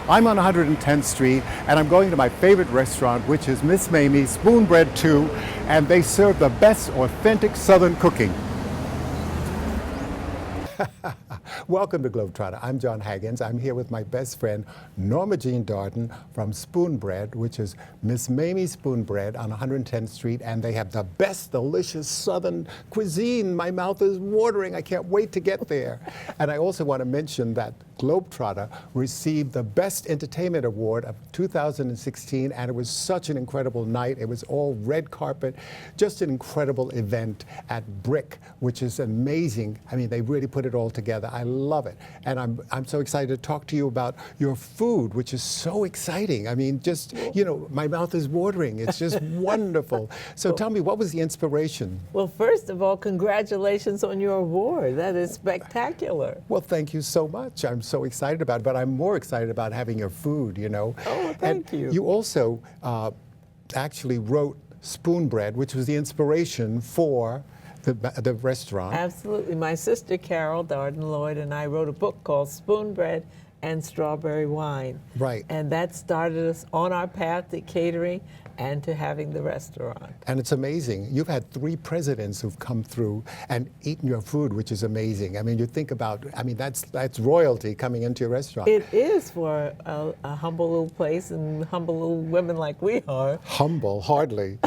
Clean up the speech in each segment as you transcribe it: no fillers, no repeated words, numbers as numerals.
I'm on 110th Street and I'm going to my favorite restaurant, which is Miss Mamie, Spoonbread 2, and they serve the best authentic Southern cooking. Welcome to GlobeTrotter. I'm Jon Haggins. I'm here with my best friend, Norma Jean Darden from Spoonbread, which is Miss Mamie Spoonbread on 110th Street, and they have the best delicious Southern cuisine. My mouth is watering. I can't wait to get there. And I also want to mention that GlobeTrotter received the Best Entertainment Award of 2016, and it was such an incredible night. It was all red carpet, just an incredible event at Brick, which is amazing. I mean, they really put it all together. I love it. And I'm so excited to talk to you about your food, which is so exciting. I mean, just, you know, my mouth is watering. It's just wonderful. So tell me, what was the inspiration? Well, first of all, congratulations on your award. That is spectacular. Well, thank you so much. I'm so excited about it, but I'm more excited about having your food, you know. Oh, thank you. You also actually wrote Spoonbread, which was the inspiration for the restaurant. Absolutely. My sister, Carole Darden Lloyd, and I wrote a book called Spoonbread and Strawberry Wine. Right. And that started us on our path to catering and to having the restaurant. And it's amazing. You've had 3 presidents who've come through and eaten your food, which is amazing. I mean, you think about, I mean, that's royalty coming into your restaurant. It is for a humble little place and humble little women like we are. Humble, hardly.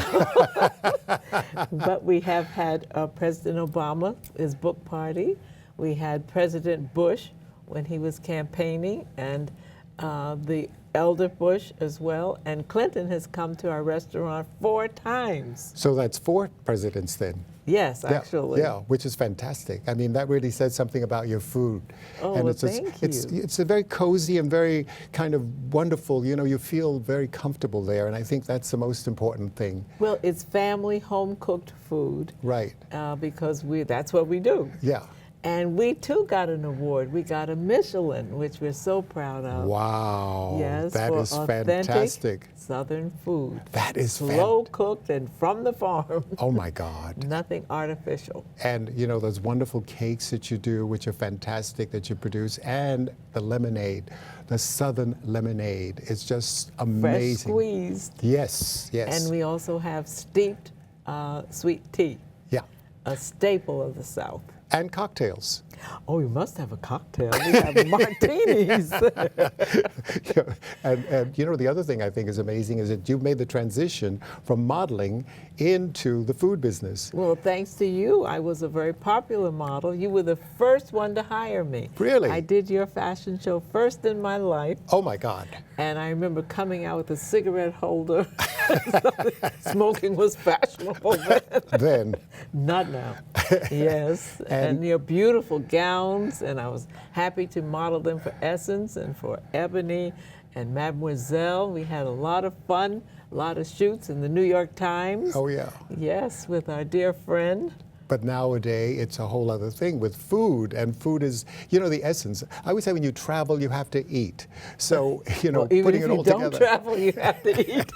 But we have had President Obama, his book party. We had President Bush when he was campaigning, and the elder Bush as well, and Clinton has come to our restaurant 4 times. So that's 4 presidents then? Yes, actually. Yeah, which is fantastic. I mean, that really says something about your food. Oh, and well, it's thank you. It's a very cozy and very kind of wonderful, you know, you feel very comfortable there, and I think that's the most important thing. Well, it's family home-cooked food. Right. Because that's what we do. Yeah. And we too got an award. We got a Michelin, which we're so proud of. Wow. Yes, that for is authentic fantastic. Southern food. That is slow cooked and from the farm. Oh my God. Nothing artificial. And you know, those wonderful cakes that you do, which are fantastic, that you produce, and the lemonade, the Southern lemonade is just amazing. Fresh squeezed. Yes, yes. And we also have steeped sweet tea. Yeah. A staple of the South. And cocktails. Oh, you must have a cocktail. We have martinis. and you know, the other thing I think is amazing is that you made the transition from modeling into the food business. Well, thanks to you, I was a very popular model. You were the first one to hire me. Really? I did your fashion show first in my life. Oh my God. And I remember coming out with a cigarette holder. Smoking was fashionable then. Not now. Yes. And your beautiful gowns, and I was happy to model them for Essence and for Ebony and Mademoiselle. We had a lot of fun, a lot of shoots in the New York Times. Oh yeah. Yes, with our dear friend. But nowadays, it's a whole other thing with food, and food is, you know, the essence. I always say when you travel, you have to eat. So, you know, well, putting it all together. Even if you don't travel, you have to eat.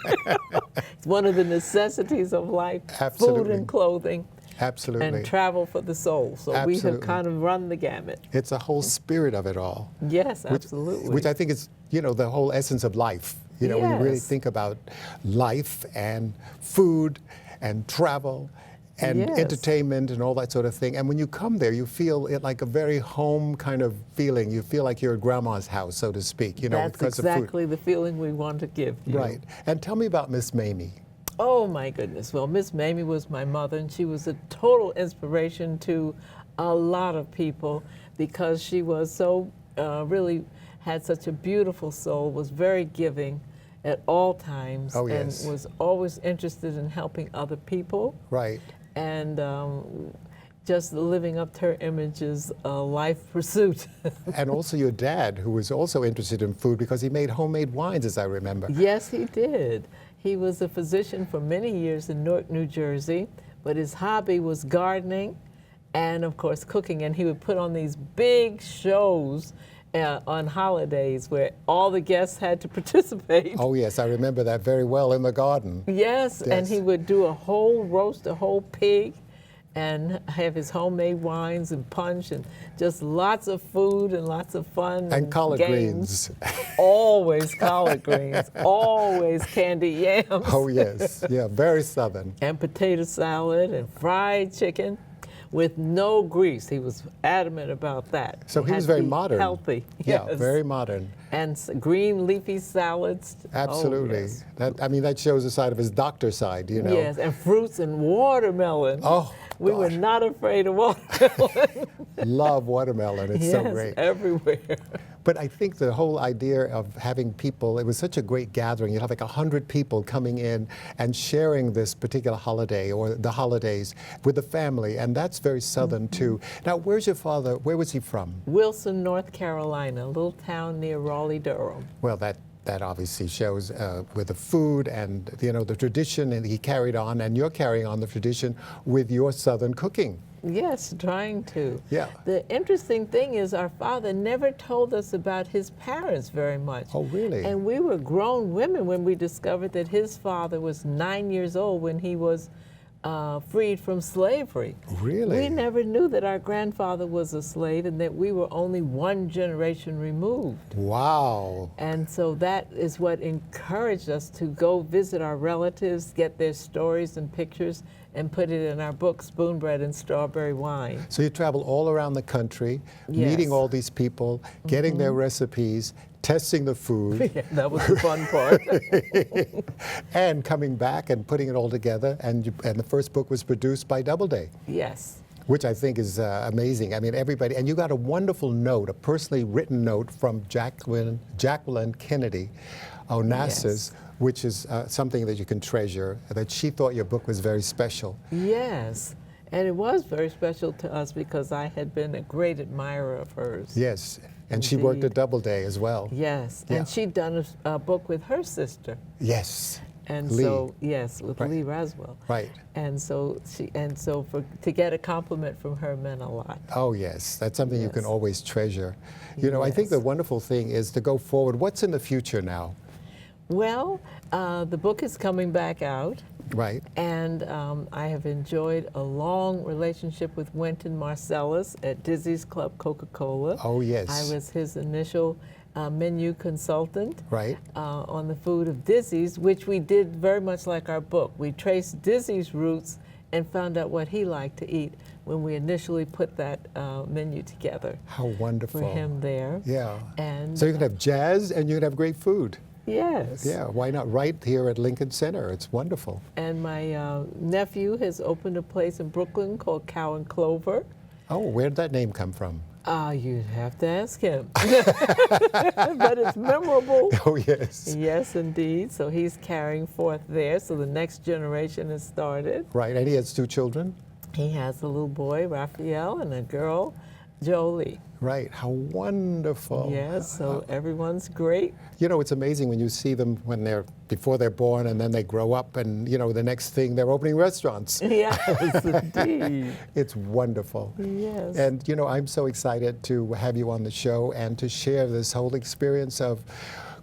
It's one of the necessities of life. Absolutely. Food and clothing. Absolutely. And travel for the soul. So Absolutely. We have kind of run the gamut. It's a whole spirit of it all. Yes, absolutely. Which I think is, you know, the whole essence of life. You know, when you really think about life and food and travel and entertainment and all that sort of thing. And when you come there, you feel it like a very home kind of feeling. You feel like you're at grandma's house, so to speak, you know, That's because exactly of food. The feeling we want to give you. Right. And tell me about Miss Mamie. Oh my goodness. Well, Miss Mamie was my mother, and she was a total inspiration to a lot of people because she was so, really had such a beautiful soul, was very giving at all times, and was always interested in helping other people. Right. And just living up to her image is a life pursuit. And also your dad, who was also interested in food because he made homemade wines, as I remember. Yes, he did. He was a physician for many years in Newark, New Jersey, but his hobby was gardening and, of course, cooking. And he would put on these big shows on holidays where all the guests had to participate. Oh, yes, I remember that very well in the garden. Yes, and he would do a whole roast, a whole pig, and have his homemade wines and punch and just lots of food and lots of fun. And collard games. greens. Always collard greens, always candied yams. Oh, yes. Yeah, very Southern. And potato salad and fried chicken with no grease. He was adamant about that. So he had was to very be modern. Healthy. Yeah, Yes. very modern. And green leafy salads. Absolutely. Oh, yes. That shows a side of his doctor side, you know. Yes, and fruits and watermelon. Oh, we were gosh. not afraid of watermelon. Love watermelon. It's so Yes, great. everywhere. But I think the whole idea of having people, it was such a great gathering. You'd have like 100 people coming in and sharing this particular holiday or the holidays with the family. And that's very Southern too. Now, where's your father? Where was he from? Wilson, North Carolina, a little town near Raleigh, Durham. Well, that obviously shows with the food and, you know, the tradition, and he carried on, and you're carrying on the tradition with your Southern cooking. Yes, trying to. Yeah. The interesting thing is our father never told us about his parents very much. Oh, really? And we were grown women when we discovered that his father was 9 years old when he was freed from slavery. Really? We never knew that our grandfather was a slave and that we were only one generation removed. Wow. And so that is what encouraged us to go visit our relatives, get their stories and pictures, and put it in our book, Spoonbread and Strawberry Wine. So you travel all around the country, Yes. meeting all these people, getting their recipes, testing the food, Yeah, that was the fun part. and coming back and putting it all together. And the first book was produced by Doubleday, Yes. which I think is amazing. I mean, everybody, and you got a wonderful note, a personally written note from Jacqueline Kennedy Onassis, Yes. which is something that you can treasure, that she thought your book was very special. Yes. And it was very special to us because I had been a great admirer of hers. Yes, and she worked at Indeed. Doubleday as well. Yes. Yeah. And she'd done a book with her sister. Yes. And Lee. so, yes, with Right. Lee Raswell. Right. And so to get a compliment from her meant a lot. Oh, yes. That's something you can Yes. always treasure. You know, I think the Yes. wonderful thing is to go forward. What's in the future now? Well, the book is coming back out, Right. and I have enjoyed a long relationship with Wynton Marsalis at Dizzy's Club Coca-Cola. Oh, yes. I was his initial menu consultant Right. on the food of Dizzy's, which we did very much like our book. We traced Dizzy's roots and found out what he liked to eat when we initially put that menu together How wonderful. for him there. Yeah. And So you can have jazz and you can have great food. yes. Yeah, why not? Right here at Lincoln Center. It's wonderful. And my nephew has opened a place in Brooklyn called Cow and Clover. Oh, where did that name come from? You'd have to ask him. But it's memorable. Oh, yes. Yes, indeed. So he's carrying forth there. So the next generation has started. Right, and he has 2 children? He has a little boy, Raphael, and a girl, Jolie. Right, how wonderful. Yes, so everyone's great. You know, it's amazing when you see them before they're born, and then they grow up, and, you know, the next thing, they're opening restaurants. Yes, indeed. It's wonderful. Yes. And, you know, I'm so excited to have you on the show and to share this whole experience of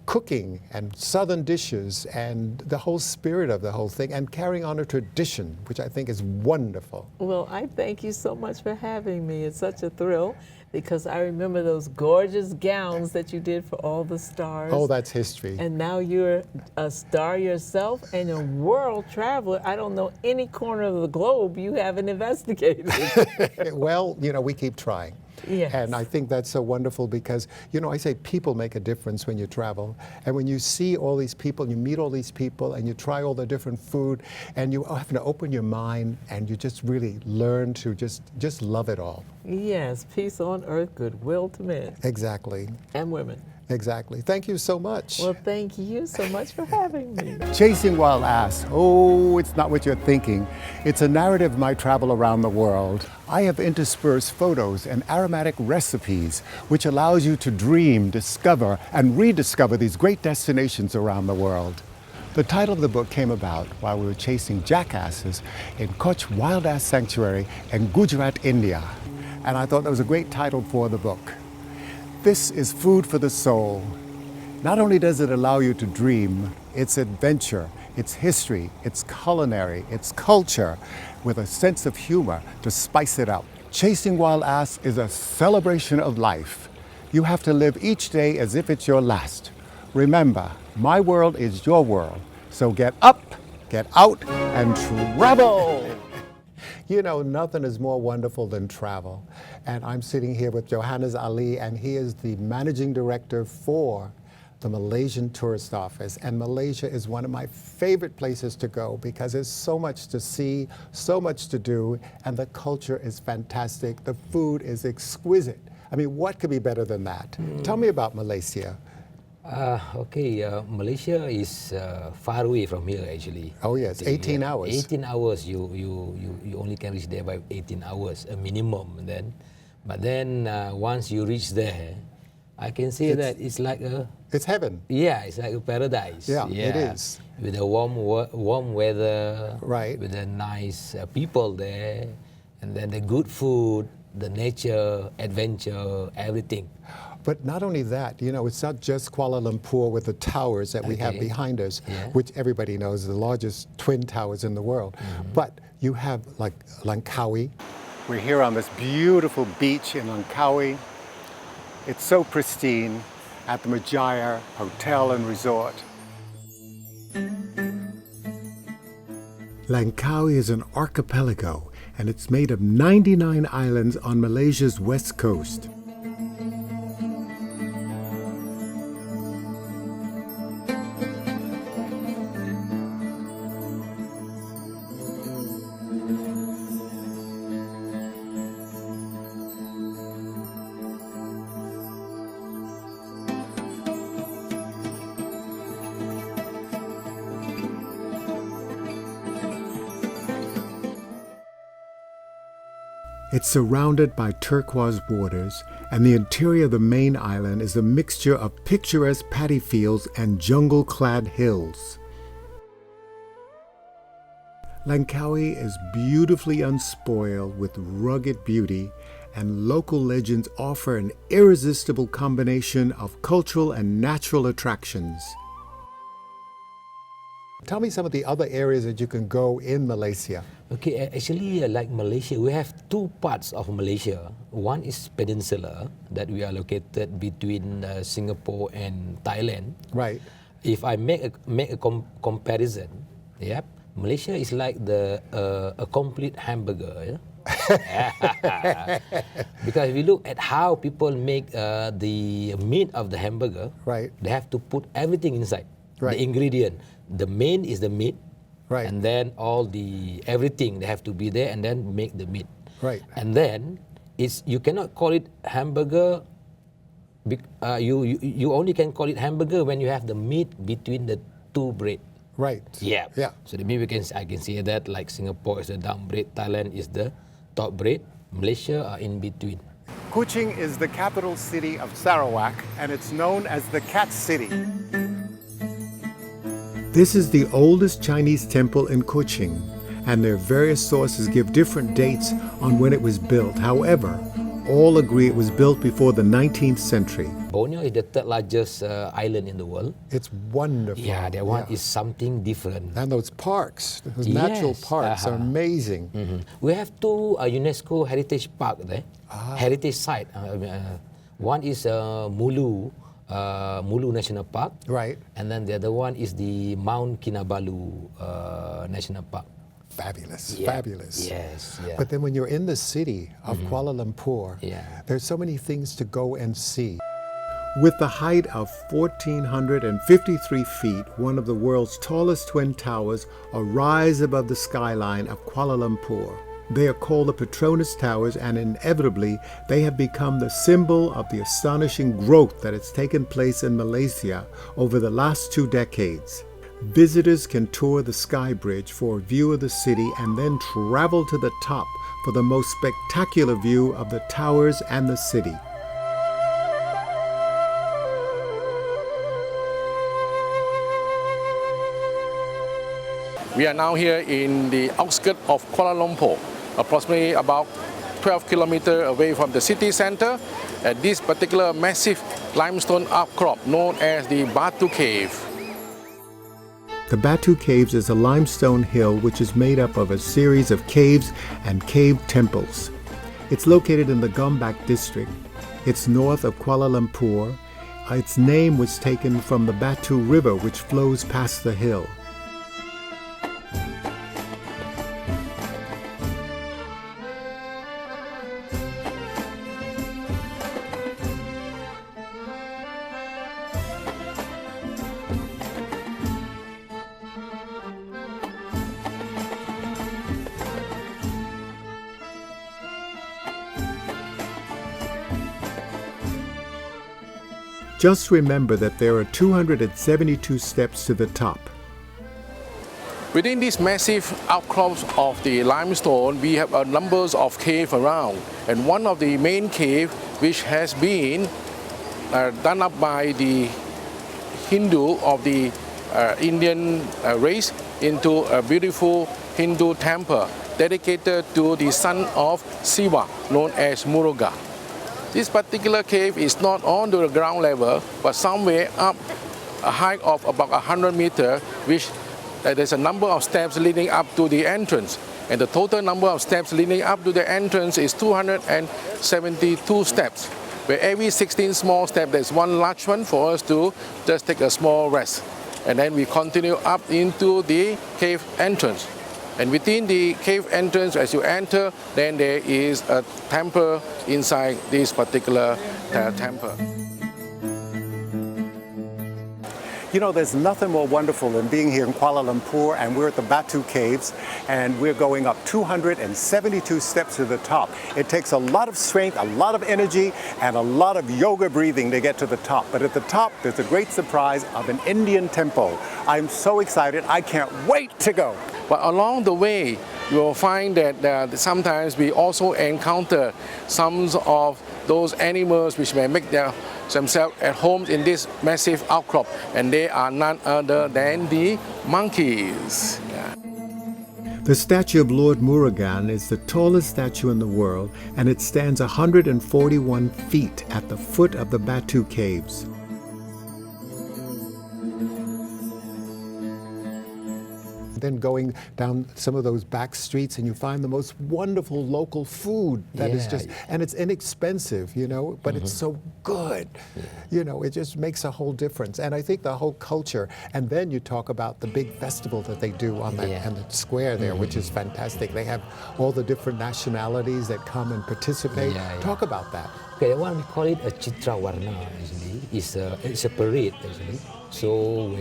cooking and Southern dishes and the whole spirit of the whole thing and carrying on a tradition, which I think is wonderful. Well, I thank you so much for having me. It's such a thrill because I remember those gorgeous gowns that you did for all the stars. Oh, that's history. And now you're a star yourself and a world traveler. I don't know any corner of the globe you haven't investigated. Well, you know, we keep trying. Yes. And I think that's so wonderful because, you know, I say people make a difference when you travel. And when you see all these people, you meet all these people, and you try all the different food, and you have to open your mind, and you just really learn to just love it all. Yes, peace on earth, goodwill to men Exactly. and women. Exactly. Thank you so much. Well, thank you so much for having me. Chasing Wild Ass. Oh, it's not what you're thinking. It's a narrative of my travel around the world. I have interspersed photos and aromatic recipes, which allows you to dream, discover, and rediscover these great destinations around the world. The title of the book came about while we were chasing jackasses in Kutch Wild Ass Sanctuary in Gujarat, India. And I thought that was a great title for the book. This is food for the soul. Not only does it allow you to dream, it's adventure. its history, its culinary, its culture, with a sense of humor to spice it up. Chasing wild ass is a celebration of life. You have to live each day as if it's your last. Remember, my world is your world. So get up, get out, and travel! You know, nothing is more wonderful than travel. And I'm sitting here with Johanna Ali, and he is the managing director for the Malaysian Tourist Office. And Malaysia is one of my favorite places to go because there's so much to see, so much to do, and the culture is fantastic. The food is exquisite. I mean, what could be better than that? Tell me about Malaysia. Malaysia is far away from here actually. Oh yes, 18 hours. 18 hours, you only can reach there by 18 hours, a minimum. But then once you reach there, I can say that it's like a... It's heaven. Yeah, it's like a paradise. Yeah, it is. With the warm weather, right? With the nice people there, and then the good food, the nature, adventure, everything. But not only that, you know, it's not just Kuala Lumpur with the towers that we have behind us, which everybody knows are the largest twin towers in the world. But you have like Langkawi. We're here on this beautiful beach in Langkawi. It's so pristine at the Majaya Hotel and Resort. Langkawi is an archipelago, and it's made of 99 islands on Malaysia's west coast. It's surrounded by turquoise waters, and the interior of the main island is a mixture of picturesque paddy fields and jungle-clad hills. Langkawi is beautifully unspoiled with rugged beauty, and local legends offer an irresistible combination of cultural and natural attractions. Tell me some of the other areas that you can go in Malaysia. Okay, actually, like Malaysia, we have two parts of Malaysia. One is peninsula that we are located between Singapore and Thailand. Right. If I make a comparison, Malaysia is like a complete hamburger. Because if you look at how people make the meat of the hamburger, right, they have to put everything inside. Right. The ingredient. The main is the meat, right, and then everything they have to be there, and then make the meat, right, and then you cannot call it hamburger. You only can call it hamburger when you have the meat between the two bread. Right. Yeah. Yeah. So maybe I can say that like Singapore is the down bread, Thailand is the top bread, Malaysia are in between. Kuching is the capital city of Sarawak, and it's known as the Cat City. This is the oldest Chinese temple in Kuching, and their various sources give different dates on when it was built. However, all agree it was built before the 19th century. Borneo is the third largest island in the world. It's wonderful. Yeah, that one is something different. And those parks, those natural parks are amazing. We have two UNESCO heritage park there, heritage site. One is Mulu National Park, right, and then the other one is the Mount Kinabalu National Park. Fabulous, fabulous. Yes. Yeah. But then when you're in the city of Kuala Lumpur, there's so many things to go and see. With the height of 1,453 feet, one of the world's tallest twin towers arise above the skyline of Kuala Lumpur. They are called the Petronas Towers, and inevitably they have become the symbol of the astonishing growth that has taken place in Malaysia over the last 2 decades. Visitors can tour the Sky Bridge for a view of the city and then travel to the top for the most spectacular view of the towers and the city. We are now here in the outskirts of Kuala Lumpur, approximately about 12 kilometers away from the city center, at this particular massive limestone outcrop known as the Batu Cave. The Batu Caves is a limestone hill which is made up of a series of caves and cave temples. It's located in the Gombak district. It's north of Kuala Lumpur. Its name was taken from the Batu River, which flows past the hill. Just remember that there are 272 steps to the top. Within these massive outcrops of the limestone, we have numbers of caves around. And one of the main caves, which has been done up by the Hindu of the Indian race into a beautiful Hindu temple dedicated to the son of Siva, known as Muruga. This particular cave is not on the ground level, but somewhere up a height of about 100 meters, which there's a number of steps leading up to the entrance. And the total number of steps leading up to the entrance is 272 steps, where every 16 small steps, there's one large one for us to just take a small rest. And then we continue up into the cave entrance. And within the cave entrance, as you enter, then there is a temple inside this particular temple. You know, there's nothing more wonderful than being here in Kuala Lumpur, and we're at the Batu Caves, and we're going up 272 steps to the top. It takes a lot of strength, a lot of energy, and a lot of yoga breathing to get to the top. But at the top, there's a great surprise of an Indian temple. I'm so excited. I can't wait to go. But along the way, you will find that sometimes we also encounter some of those animals which may make themselves at home in this massive outcrop, and they are none other than the monkeys. Yeah. The statue of Lord Murugan is the tallest statue in the world, and it stands 141 feet at the foot of the Batu Caves. Then going down some of those back streets, and you find the most wonderful local food that is just, and it's inexpensive, you know, but it's so good. You know, it just makes a whole difference. And I think the whole culture, and then you talk about the big festival that they do on that and the square there, which is fantastic. They have all the different nationalities that come and participate. Talk about that. Okay, that one we call it a Citra Warna actually. It's a parade actually. So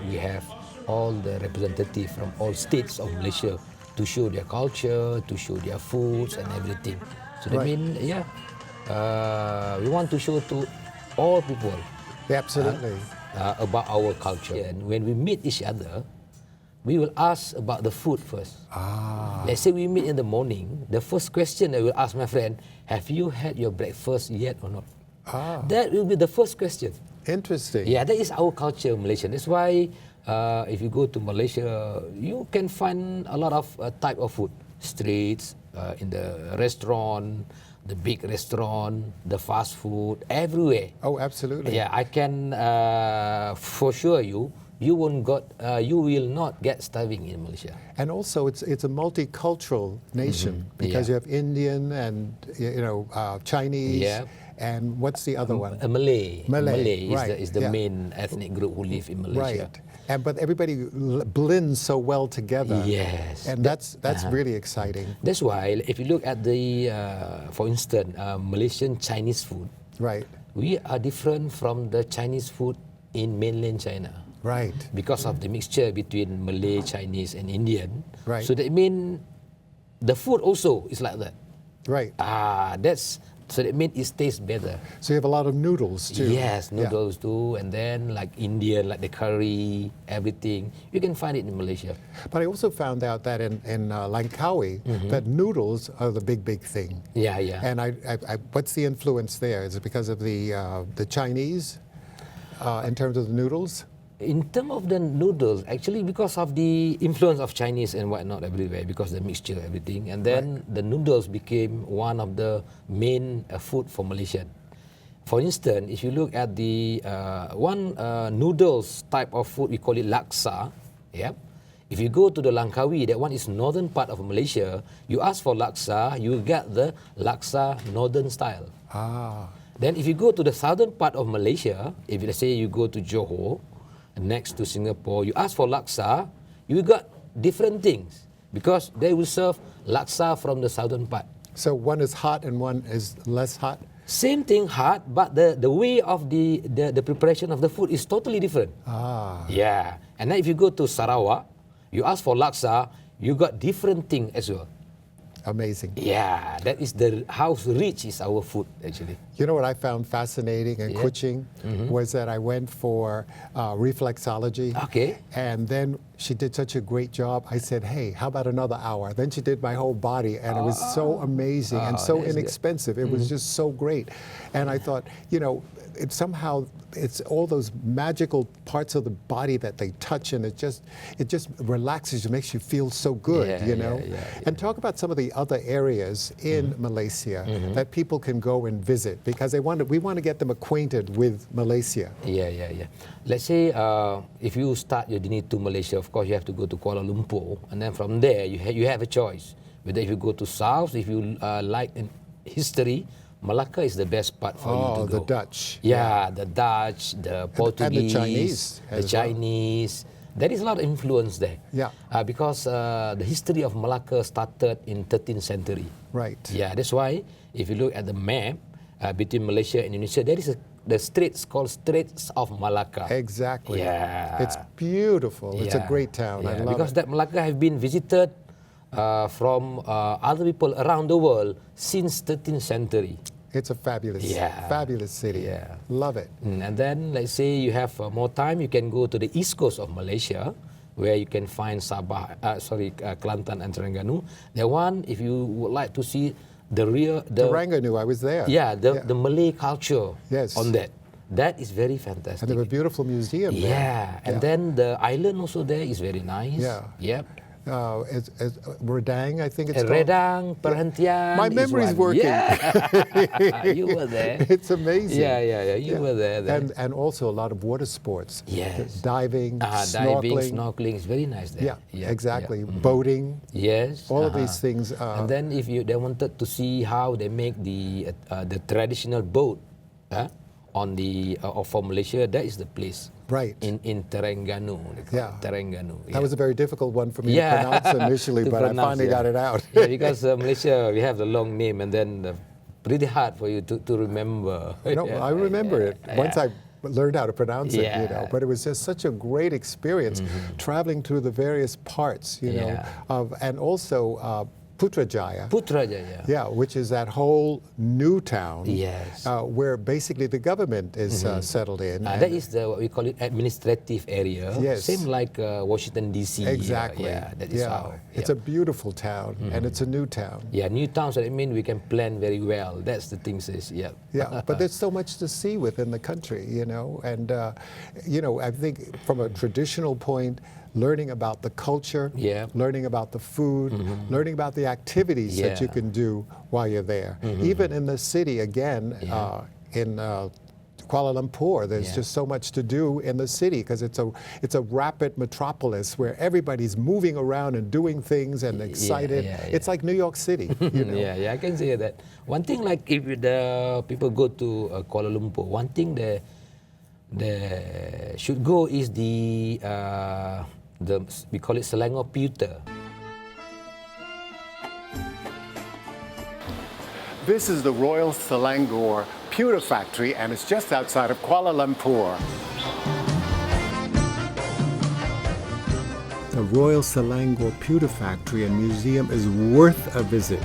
we have all the representatives from all states of Malaysia to show their culture, to show their foods and everything. So that means, we want to show to all people Absolutely. About our culture. And when we meet each other, we will ask about the food first. Let's say we meet in the morning, the first question I will ask my friend, have you had your breakfast yet or not? That will be the first question. Interesting. Yeah, that is our culture, Malaysian. That's why if you go to Malaysia, you can find a lot of type of food. Streets, in the restaurant, the big restaurant, the fast food, everywhere. Oh, absolutely. Yeah, I can for sure you will not get starving in Malaysia. And also, it's a multicultural nation because you have Indian and Chinese. And what's the other one? Malay. Malay right. is the main ethnic group who live in Malaysia. Right. But everybody blends so well together. Yes. And that's really exciting. That's why if you look at the, for instance, Malaysian Chinese food. Right. We are different from the Chinese food in mainland China. Right. Because of the mixture between Malay, Chinese, and Indian. Right. So that means the food also is like that. Right. So that means it tastes better. So you have a lot of noodles too. Yes, noodles too, and then like Indian, like the curry, everything. You can find it in Malaysia. But I also found out that in Langkawi, that noodles are the big thing. Yeah. And I what's the influence there? Is it because of the Chinese in terms of the noodles? In terms of the noodles, actually because of the influence of Chinese and whatnot everywhere, because the mixture, everything, and then the noodles became one of the main food for Malaysian. For instance, if you look at the one noodles type of food, we call it laksa. Yep. If you go to the Langkawi, that one is northern part of Malaysia, you ask for laksa, you get the laksa northern style. Ah. Then if you go to the southern part of Malaysia, if let's say you go to Johor, next to Singapore, you ask for laksa, you got different things because they will serve laksa from the southern part. So one is hot and one is less hot? Same thing hot, but the way of the preparation of the food is totally different. Ah. Yeah. And then if you go to Sarawak, you ask for laksa, you got different thing as well. Amazing. Yeah, that is how rich is our food actually. You know what I found fascinating in Kuching was that I went for reflexology. Okay. And then she did such a great job. I said, hey, how about another hour? Then she did my whole body, and it was so amazing and so that's good. inexpensive. It was just so great. And I thought, you know, it's all those magical parts of the body that they touch, and it just relaxes you, makes you feel so good, Yeah, you know. yeah. And talk about some of the other areas in Malaysia that people can go and visit, because we want to get them acquainted with Malaysia. Yeah. Let's say if you start your journey to Malaysia, of course you have to go to Kuala Lumpur, and then from there you have a choice whether if you go to south, if you like history. Malacca is the best part for you to go. The Dutch. Yeah, the Dutch, the Portuguese, and the Chinese. The Chinese. There is a lot of influence there. Yeah. Because the history of Malacca started in 13th century. Right. Yeah, that's why if you look at the map between Malaysia and Indonesia, there is the straits called Straits of Malacca. Exactly. Yeah. It's beautiful. It's a Yeah. great town. Yeah, I love because it. that Malacca have been visited from other people around the world since 13th century. It's a fabulous city. Yeah. Love it. And then let's say you have more time, you can go to the east coast of Malaysia, where you can find Kelantan and Terengganu. The one, if you would like to see the Terengganu, I was there. Yeah, the Malay culture Yes. on that. That is very fantastic. And they have a beautiful museum there. Yeah, and then the island also there is very nice. Yeah. Yep. It's Redang, I think it's called. Redang, Perhentian. My memory's working. Yeah. You were there. It's amazing. Yeah. You were there. And also a lot of water sports. Yes. Diving, Diving, snorkeling. snorkeling is very nice there. Yeah, exactly. Boating. Yes. All of these things. And then if they wanted to see how they make the traditional boat on the for Malaysia, that is the place. Right. In Terengganu. Yeah. Terengganu. That was a very difficult one for me to pronounce initially, To but I pronounce, finally got it out. Yeah, because Malaysia, we have the long name, and then pretty hard for you to remember. No, I remember it. Once I learned how to pronounce it, you know. Yeah. But it was just such a great experience traveling through the various parts, you know, and also Putrajaya. Putrajaya. Yeah, which is that whole new town. Yes. Where basically the government is settled in. That is what we call it administrative area. Yes. Same like Washington DC. Exactly. That is how. It's a beautiful town, and it's a new town. Yeah, new towns. I mean, we can plan very well. That's the thing. Yeah. Yeah, but there's so much to see within the country, you know, and you know, I think from a traditional point, learning about the culture, learning about the food, learning about the activities that you can do while you're there. Even in the city, again, in Kuala Lumpur, there's just so much to do in the city because it's a rapid metropolis where everybody's moving around and doing things and excited. It's like New York City. You know? Yeah, I can say that. One thing, like if the people go to Kuala Lumpur, one thing they should go is we call it Selangor Pewter. This is the Royal Selangor Pewter Factory, and it's just outside of Kuala Lumpur. The Royal Selangor Pewter Factory and Museum is worth a visit.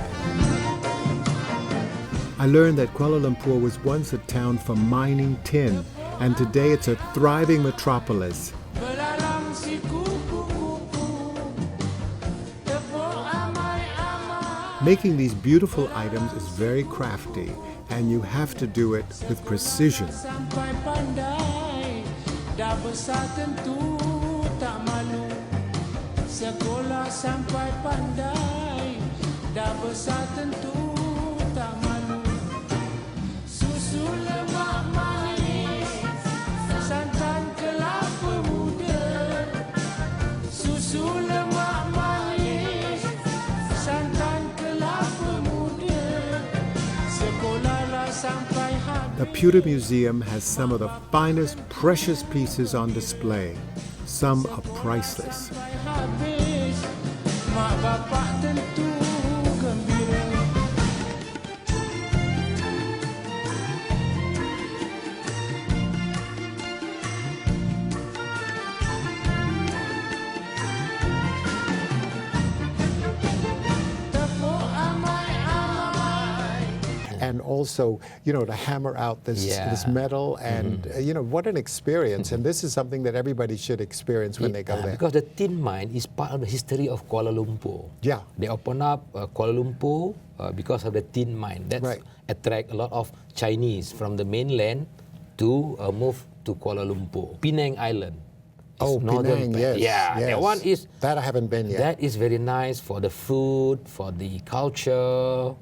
I learned that Kuala Lumpur was once a town for mining tin, and today it's a thriving metropolis. Making these beautiful items is very crafty, and you have to do it with precision. The Pewter Museum has some of the finest precious pieces on display. Some are priceless. And also, you know, to hammer out this metal and, you know, what an experience. And this is something that everybody should experience when they go there. Because the tin mine is part of the history of Kuala Lumpur. Yeah. They open up Kuala Lumpur because of the tin mine. That's attract a lot of Chinese from the mainland to move to Kuala Lumpur. Penang Island. Oh, Penang, yes. Yeah, yes. that one is... That I haven't been yet. That is very nice for the food, for the culture,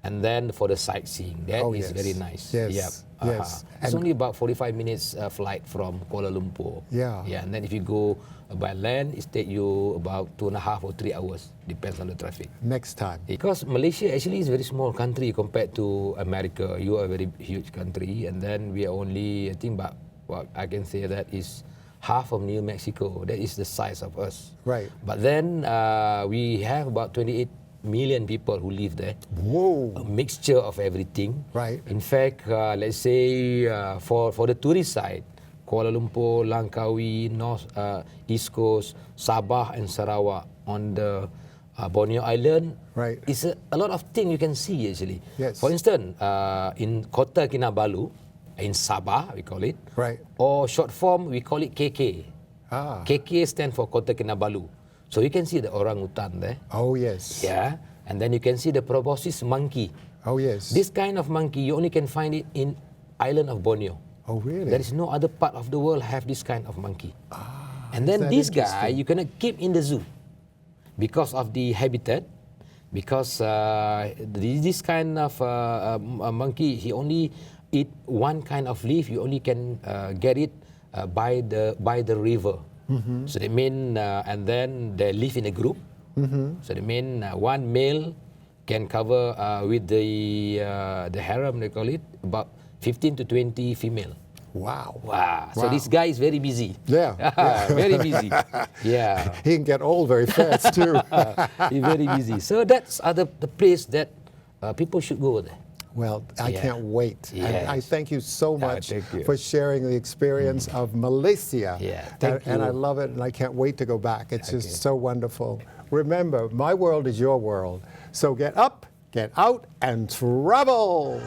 and then for the sightseeing. That is very nice. Yes. Yep. Yes. It's only about 45 minutes flight from Kuala Lumpur. Yeah. Yeah, and then if you go by land, it takes you about 2.5 or 3 hours, depends on the traffic. Next time. Because Malaysia actually is a very small country compared to America. You are a very huge country, and then we are only, I think, about, well, I can say that is half of New Mexico. That is the size of us. Right. But then we have about 28 million people who live there. Whoa. A mixture of everything. Right. In fact, let's say for the tourist side, Kuala Lumpur, Langkawi, North, East Coast, Sabah and Sarawak on the Borneo Island. Right. It's a lot of things you can see actually. Yes. For instance, in Kota Kinabalu, in Sabah we call it. Right. Or short form we call it KK. KK stands for Kota Kinabalu. So you can see the orangutan there. Oh, yes. Yeah. And then you can see the proboscis monkey. Oh, yes. This kind of monkey, you only can find it in island of Borneo. Oh, really? There is no other part of the world have this kind of monkey. And then that this guy, interesting? you cannot keep in the zoo because of the habitat. Because this kind of monkey, he only eat one kind of leaf. You only can get it by the river. So they mean, and then they live in a group. So they mean one male can cover with the harem, they call it, about 15 to 20 female. Wow. Wow. So this guy is very busy. Yeah. Very busy. Yeah. He can get old very fast, too. He's very busy. So that's the place that people should go there. Well, I can't wait. Yes. And I thank you so much thank you. for sharing the experience of Malaysia. Yeah, and I you. love it, and I can't wait to go back. It's just so wonderful. Remember, my world is your world. So get up, get out, and travel.